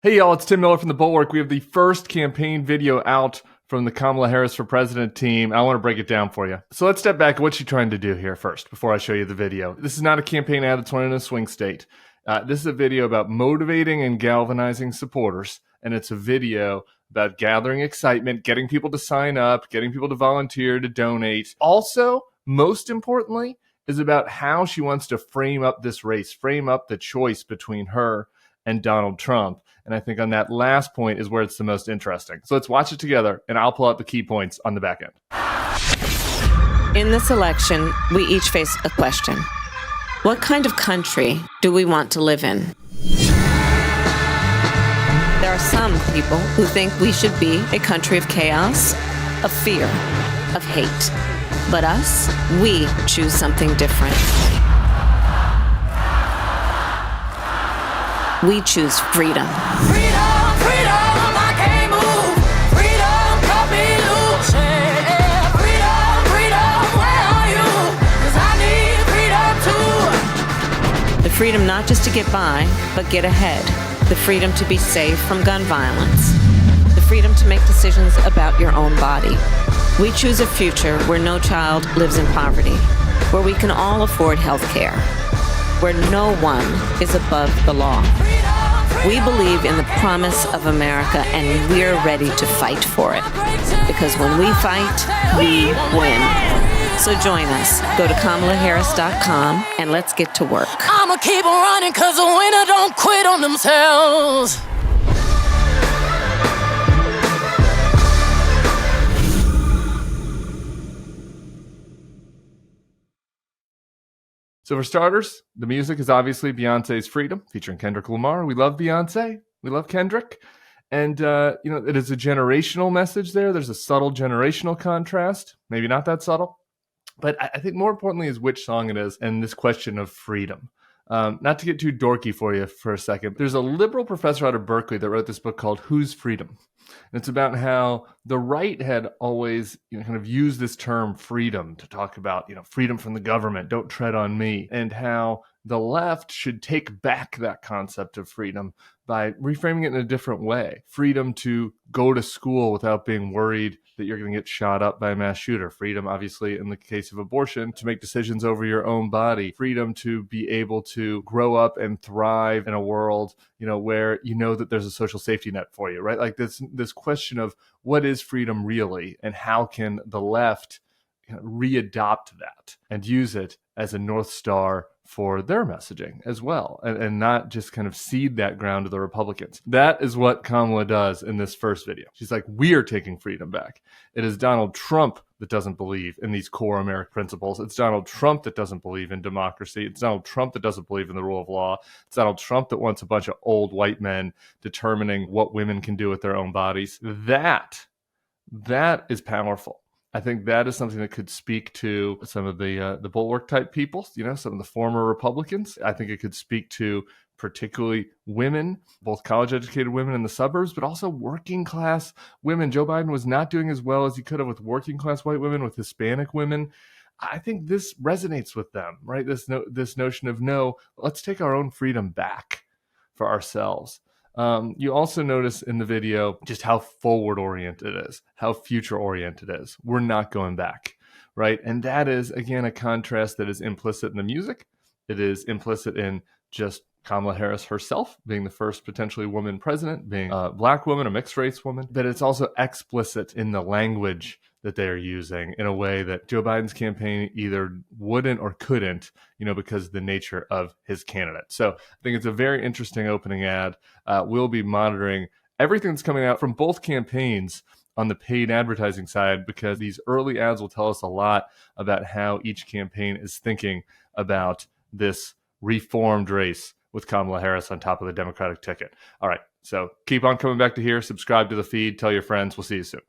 Hey y'all, it's Tim Miller from the Bulwark. We have the first campaign video out from the Kamala Harris for President team. I want to break it down for you. So let's step back. What's she trying to do here first before I show you the video? This is not a campaign ad that's run in a swing state. This is a video about motivating and galvanizing supporters. And it's a video about gathering excitement, getting people to sign up, getting people to volunteer, to donate. Also, most importantly, is about how she wants to frame up this race, frame up the choice between her and Donald Trump. And I think on that last point is where it's the most interesting. So let's watch it together, and I'll pull out the key points on the back end. In this election, we each face a question. What kind of country do we want to live in? There are some people who think we should be a country of chaos, of fear, of hate. But us, we choose something different. We choose freedom. Freedom, freedom, I can't move. Freedom, cut me loose. Yeah. Freedom, freedom, where are you? 'Cause I need freedom too. The freedom not just to get by, but get ahead. The freedom to be safe from gun violence. The freedom to make decisions about your own body. We choose a future where no child lives in poverty, where we can all afford health care, where no one is above the law. We believe in the promise of America, and we're ready to fight for it. Because when we fight, we win. So join us. Go to KamalaHarris.com and let's get to work. I'ma keep on running 'cause the winner don't quit on themselves. So for starters, the music is obviously Beyonce's Freedom, featuring Kendrick Lamar. We love Beyonce. We love Kendrick. And, it is a generational message there. There's a subtle generational contrast. Maybe not that subtle. But I think more importantly is which song it is and this question of freedom. Not to get too dorky for you for a second, there's a liberal professor out of Berkeley that wrote this book called Whose Freedom? And it's about how the right had always kind of used this term freedom to talk about, freedom from the government, don't tread on me, and how the left should take back that concept of freedom by reframing it in a different way. Freedom to go to school without being worried that you're going to get shot up by a mass shooter. Freedom, obviously, in the case of abortion, to make decisions over your own body. Freedom to be able to grow up and thrive in a world, where that there's a social safety net for you, right? Like this question of what is freedom really, and how can the left readopt that and use it as a North Star for their messaging as well, and not just kind of cede that ground to the Republicans. That is what Kamala does in this first video. She's like, we are taking freedom back. It is Donald Trump that doesn't believe in these core American principles. It's Donald Trump that doesn't believe in democracy. It's Donald Trump that doesn't believe in the rule of law. It's Donald Trump that wants a bunch of old white men determining what women can do with their own bodies. That is powerful. I think that is something that could speak to some of the Bulwark type people, some of the former Republicans. I think it could speak to particularly women, both college educated women in the suburbs, but also working class women. Joe Biden was not doing as well as he could have with working class white women, with Hispanic women. I think this resonates with them, right? This notion of, no, let's take our own freedom back for ourselves. You also notice in the video just how forward-oriented it is, how future-oriented it is. We're not going back, right? And that is, again, a contrast that is implicit in the music. It is implicit in just Kamala Harris herself being the first potentially woman president, being a Black woman, a mixed-race woman. But it's also explicit in the language that they are using in a way that Joe Biden's campaign either wouldn't or couldn't, because of the nature of his candidate. So I think it's a very interesting opening ad. We'll be monitoring everything that's coming out from both campaigns on the paid advertising side, because these early ads will tell us a lot about how each campaign is thinking about this reformed race with Kamala Harris on top of the Democratic ticket. All right, so keep on coming back to here. Subscribe to the feed. Tell your friends. We'll see you soon.